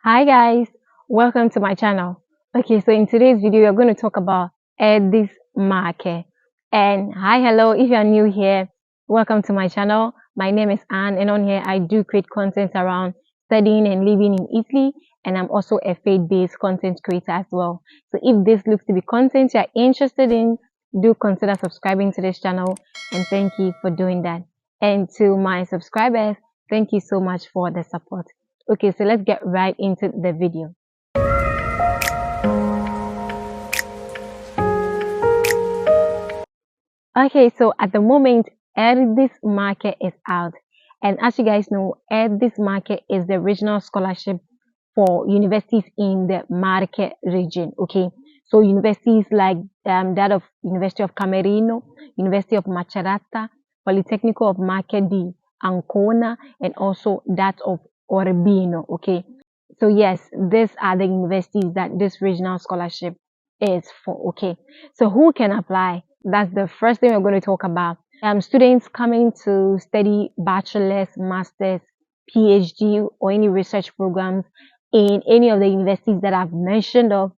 Hi guys, welcome to my channel. Okay, so in today's video, we're going to talk about ERDIS MARCHE. And hi, hello, if you are new here, welcome to my channel. My name is Anne, and on here I do create content around studying and living in Italy, and I'm also a faith-based content creator as well. So if this looks to be content you're interested in, do consider subscribing to this channel, and thank you for doing that. And to my subscribers, thank you so much for the support. Okay, so let's get right into the video. Okay, so at the moment, ERDIS MARCHE is out. And as you guys know, ERDIS MARCHE is the regional scholarship for universities in the Marche region. Okay, so universities like that of University of Camerino, University of Macerata, Politecnico of Marche di Ancona, and also that of Urbino. Okay, so yes, these are the universities that this regional scholarship is for. Okay, so who can apply? That's the first thing we're going to talk about. Students coming to study bachelor's, master's, PhD, or any research programs in any of the universities that I've mentioned of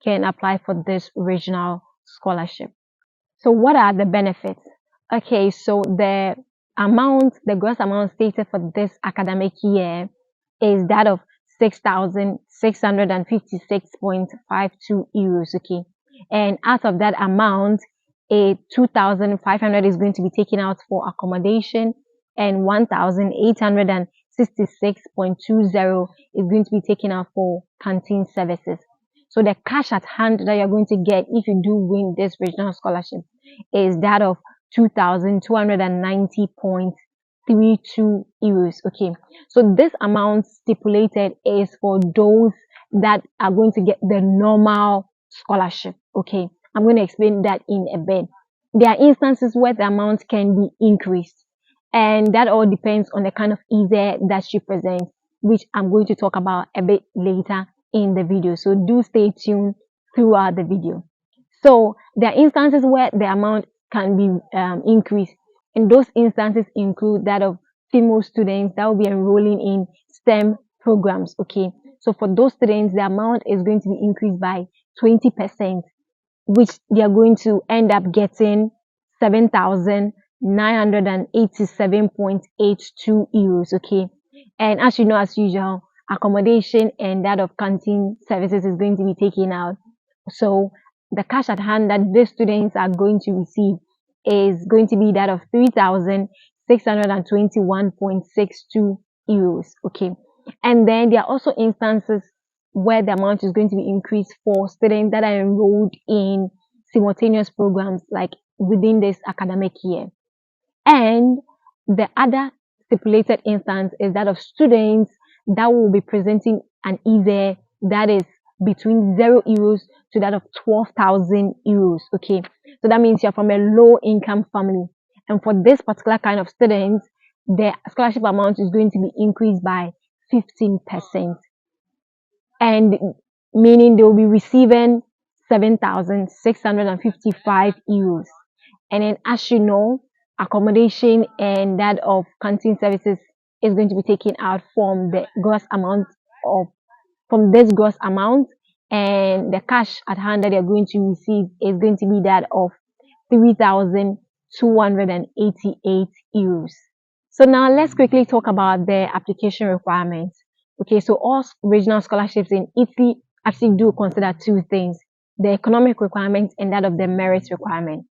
can apply for this regional scholarship. So what are the benefits? Okay, so the gross amount stated for this academic year is that of 6,656.52 euros. Okay, and out of that amount, 2,500 is going to be taken out for accommodation, and 1,866.20 is going to be taken out for canteen services. So the cash at hand that you're going to get if you do win this regional scholarship is that of 2,290.32 euros. Okay, so this amount stipulated is for those that are going to get the normal scholarship. Okay, I'm going to explain that in a bit. There are instances where the amount can be increased, and that all depends on the kind of ISEE that she presents, which I'm going to talk about a bit later in the video. So do stay tuned throughout the video. So there are instances where the amount can be increased, and those instances include that of female students that will be enrolling in STEM programs. Okay, so for those students, the amount is going to be increased by 20%, which they are going to end up getting 7,987.82 euros. Okay, and as you know, as usual, accommodation and that of canteen services is going to be taken out. So the cash at hand that these students are going to receive is going to be that of 3,621.62 euros. Okay, and then there are also instances where the amount is going to be increased for students that are enrolled in simultaneous programs like within this academic year. And the other stipulated instance is that of students that will be presenting an ISEE that is between 0 euros to that of 12,000 euros. Okay, so that means you're from a low income family, and for this particular kind of students, the scholarship amount is going to be increased by 15%, and meaning they will be receiving 7,655 euros. And then, as you know, accommodation and that of canteen services is going to be taken out from the gross amount of from this gross amount, and the cash at hand that you're going to receive is going to be that of 3,288 euros. So now let's quickly talk about the application requirements. Okay, so all regional scholarships in Italy actually do consider two things: the economic requirement and that of the merit requirement.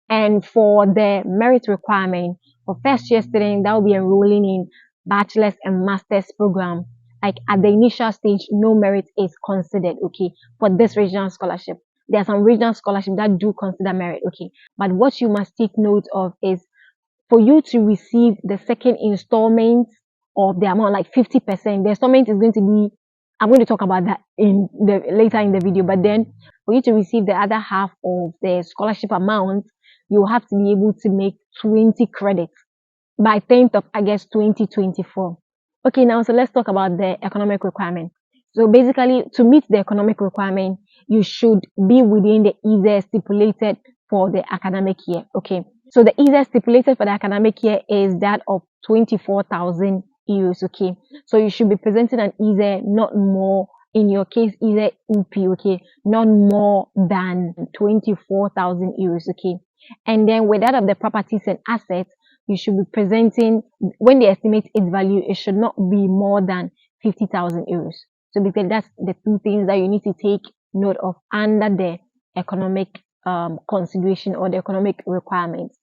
And for the merit requirement, for first year students that will be enrolling in bachelor's and master's program, like at the initial stage, no merit is considered. Okay, for this regional scholarship, there are some regional scholarships that do consider merit. Okay, but what you must take note of is for you to receive the second installment of the amount, like 50%, the installment is going to be, I'm going to talk about that in the later in the video, but then for you to receive the other half of the scholarship amount, you have to be able to make 20 credits by 10th of August 2024. Okay, now so let's talk about the economic requirement. So basically, to meet the economic requirement, you should be within the ISEE stipulated for the academic year. Okay, so the ISEE stipulated for the academic year is that of 24,000 euros, okay? So you should be presenting an ISEE not more, in your case, ISEEUP, okay, not more than 24,000 euros, okay? And then with that of the properties and assets, you should be presenting, when they estimate its value, it should not be more than 50,000 euros. So because that's the two things that you need to take note of under the economic consideration or the economic requirements.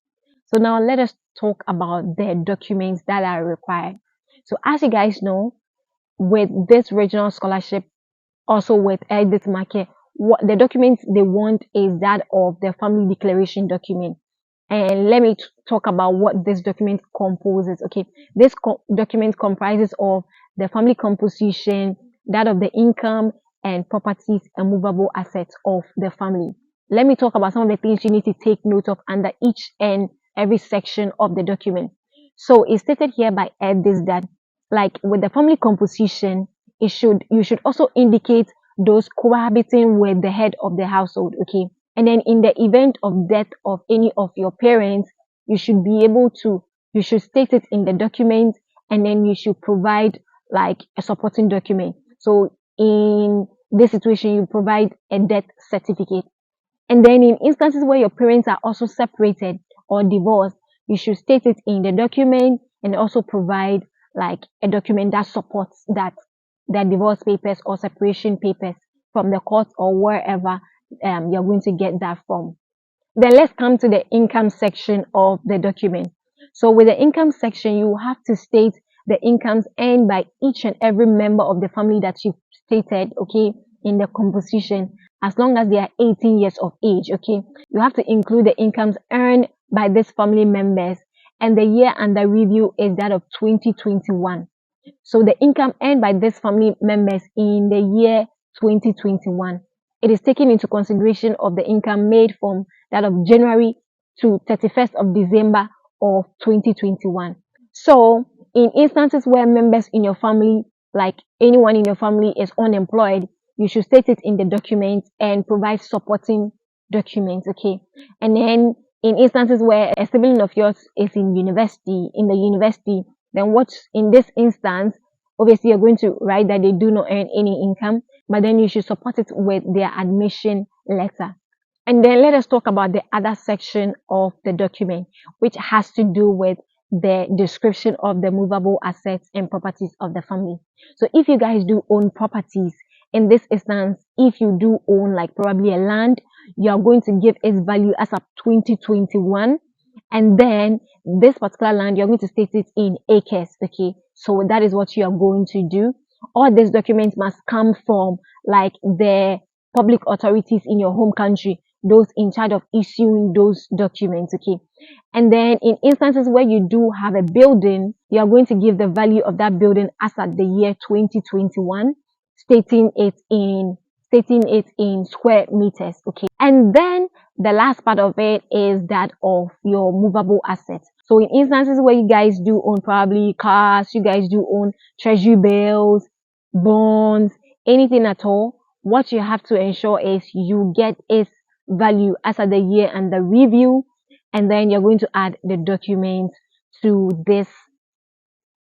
So now let us talk about the documents that are required. So as you guys know, with this regional scholarship, also with ERDIS MARCHE, what the documents they want is that of the family declaration document. And let me talk about what this document composes. Okay, this document comprises of the family composition, that of the income and properties and movable assets of the family. Let me talk about some of the things you need to take note of under each and every section of the document. So it's stated here by ERDIS that, like with the family composition, you should also indicate those cohabiting with the head of the household. Okay, and then in the event of death of any of your parents, you should be able to, you should state it in the document, and then you should provide like a supporting document. So in this situation, you provide a death certificate. And then in instances where your parents are also separated or divorced, you should state it in the document and also provide like a document that supports that, the divorce papers or separation papers from the court or wherever you're going to get that from. Then let's come to the income section of the document. So with the income section, you have to state the incomes earned by each and every member of the family that you stated, okay, in the composition, as long as they are 18 years of age, okay. You have to include the incomes earned by these family members, and the year under review is that of 2021. So the income earned by these family members in the year 2021, it is taken into consideration of the income made from that of January to 31st of December of 2021. So in instances where members in your family, like anyone in your family is unemployed, you should state it in the document and provide supporting documents, okay? And then in instances where a sibling of yours is in the university, then what in this instance, obviously you're going to write that they do not earn any income, but then you should support it with their admission letter. And then let us talk about the other section of the document, which has to do with the description of the movable assets and properties of the family. So if you guys do own properties, in this instance, if you do own like probably a land, you are going to give its value as of 2021. And then this particular land, you're going to state it in acres, okay? So that is what you are going to do. All these documents must come from like the public authorities in your home country, those in charge of issuing those documents, okay? And then in instances where you do have a building, you are going to give the value of that building as at the year 2021, stating it in square meters, okay? And then the last part of it is that of your movable assets. So in instances where you guys do own probably cars, you guys do own treasury bills, bonds, anything at all, what you have to ensure is you get its value as at the year and the review, and then you're going to add the documents to this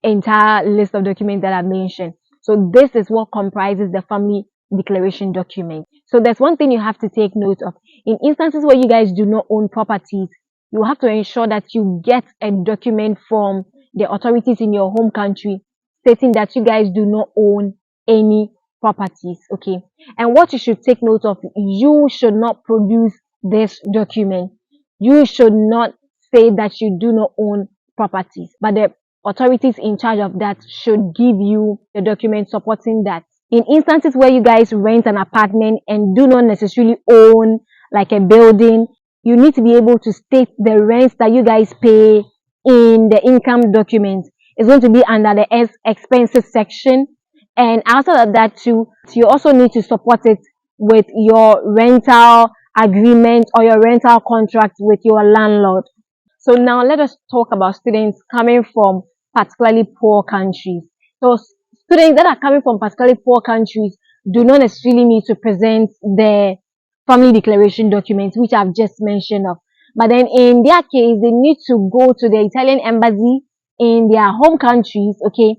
entire list of documents that I mentioned. So this is what comprises the family declaration document. So there's one thing you have to take note of. In instances where you guys do not own properties, you have to ensure that you get a document from the authorities in your home country stating that you guys do not own any properties, okay? And what you should take note of, you should not produce this document. You should not say that you do not own properties, but the authorities in charge of that should give you the document supporting that. In instances where you guys rent an apartment and do not necessarily own like a building, you need to be able to state the rents that you guys pay in the income document. It's going to be under the expenses section. And outside of that too, you also need to support it with your rental agreement or your rental contract with your landlord. So now let us talk about students coming from particularly poor countries. So students that are coming from particularly poor countries do not necessarily need to present the family declaration documents, which I've just mentioned of. But then in their case, they need to go to the Italian embassy in their home countries, okay,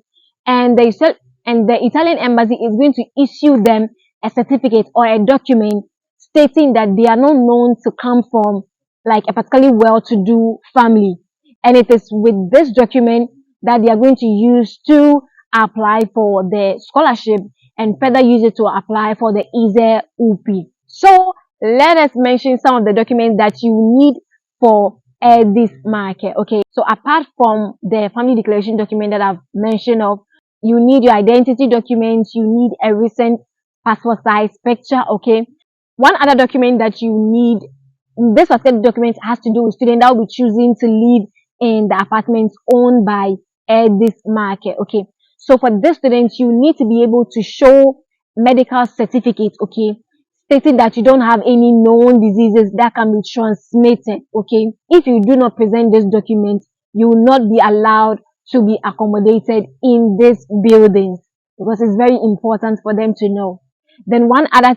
and the Italian embassy is going to issue them a certificate or a document stating that they are not known to come from like a particularly well-to-do family, and it is with this document that they are going to use to apply for the scholarship and further use it to apply for the ISEEUP. So let us mention some of the documents that you need for this market. Okay, so apart from the family declaration document that I've mentioned of, you need your identity documents, you need a recent passport size picture. Okay, one other document that you need, this particular document has to do with student that will be choosing to live in the apartments owned by this market. Okay, so for this student, you need to be able to show medical certificates, okay, stating that you don't have any known diseases that can be transmitted. Okay, if you do not present this document, you will not be allowed to be accommodated in these buildings, because it's very important for them to know. Then one other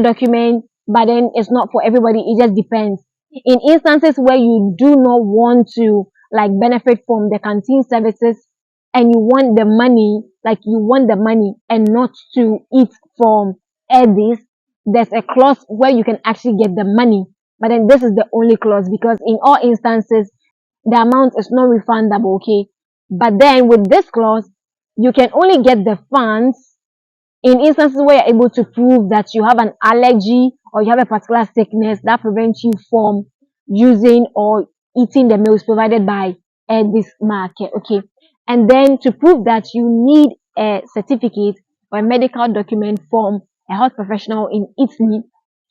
document, but then it's not for everybody, it just depends. In instances where you do not want to like benefit from the canteen services, and you want the money, like you want the money and not to eat from ERDIS, there's a clause where you can actually get the money. But then this is the only clause, because in all instances, the amount is not refundable, okay? But then with this clause, you can only get the funds in instances where you're able to prove that you have an allergy or you have a particular sickness that prevents you from using or eating the meals provided by this market. Okay, and then to prove that, you need a certificate or a medical document from a health professional in Italy.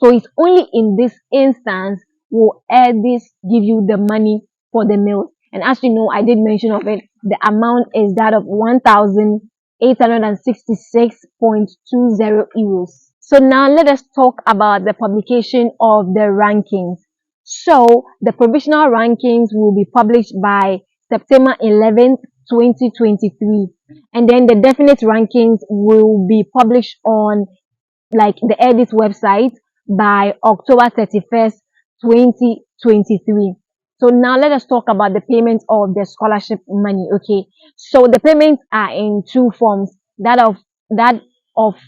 So it's only in this instance will this give you the money for the meals. And as you know, I did mention of it, the amount is that of 1,866.20 euros. So now let us talk about the publication of the rankings. So the provisional rankings will be published by September 11th, 2023. And then the definite rankings will be published on like the ERDIS website by October 31st, 2023. So now let us talk about the payment of the scholarship money. Okay, so the payments are in two forms: that of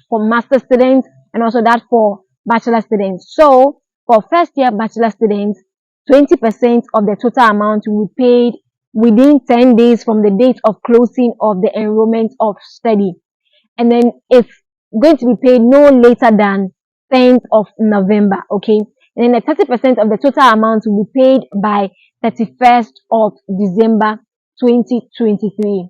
for master students and also that for bachelor students. So for first year bachelor students, 20% of the total amount will be paid within 10 days from the date of closing of the enrollment of study, and then it's going to be paid no later than 10th of November. Okay, and then the 30% of the total amount will be paid by 31st of December 2023.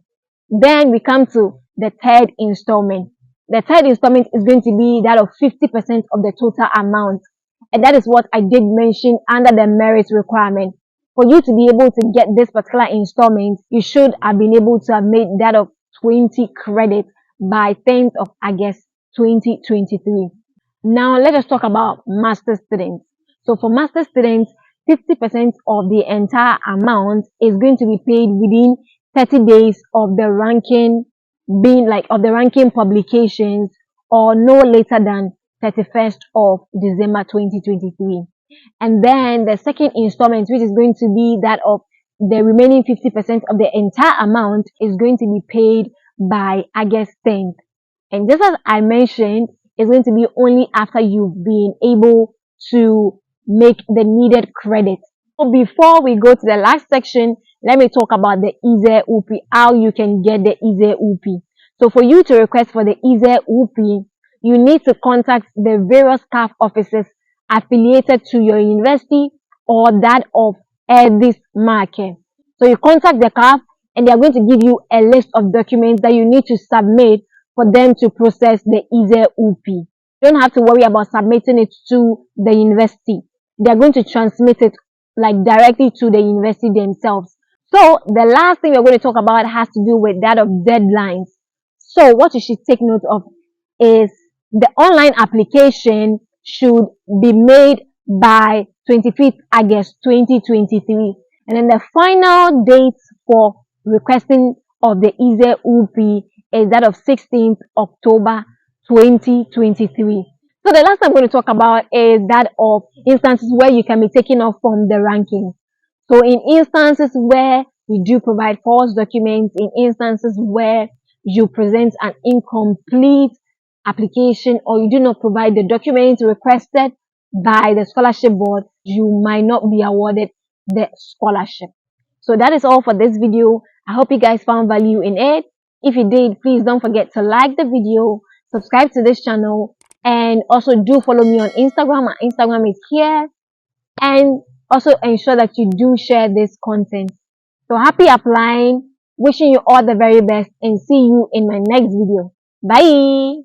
Then we come to the third installment. The third installment is going to be that of 50% of the total amount, and that is what I did mention under the merit requirement. For you to be able to get this particular installment, you should have been able to have made that of 20 credits by 10th of August 2023. Now let us talk about master students. So for master students, 50% of the entire amount is going to be paid within 30 days of the ranking publications, or no later than 31st of December 2023. And then the second installment, which is going to be that of the remaining 50% of the entire amount, is going to be paid by August 10th. And just as I mentioned, it's going to be only after you've been able to make the needed credit. So before we go to the last section, let me talk about the ISEEUP, how you can get the ISEEUP. So for you to request for the ISEEUP, you need to contact the various CAF offices affiliated to your university or that of ERDIS MARCHE. So you contact the CAF and they are going to give you a list of documents that you need to submit for them to process the ISEEUP. You don't have to worry about submitting it to the university. They are going to transmit it like directly to the university themselves. So the last thing we're going to talk about has to do with that of deadlines. So what you should take note of is the online application should be made by 25th August 2023. And then the final date for requesting of the ISEEUP is that of 16th October 2023. So the last I'm going to talk about is that of instances where you can be taken off from the ranking. So in instances where we do provide false documents in instances where you present an incomplete application or you do not provide the documents requested by the scholarship board, you might not be awarded the scholarship. So that is all for this video. I hope you guys found value in it. If you did, please don't forget to like the video, subscribe to this channel, and also do follow me on Instagram. My Instagram is here. And also ensure that you do share this content. So happy applying, wishing you all the very best, and see you in my next video. Bye.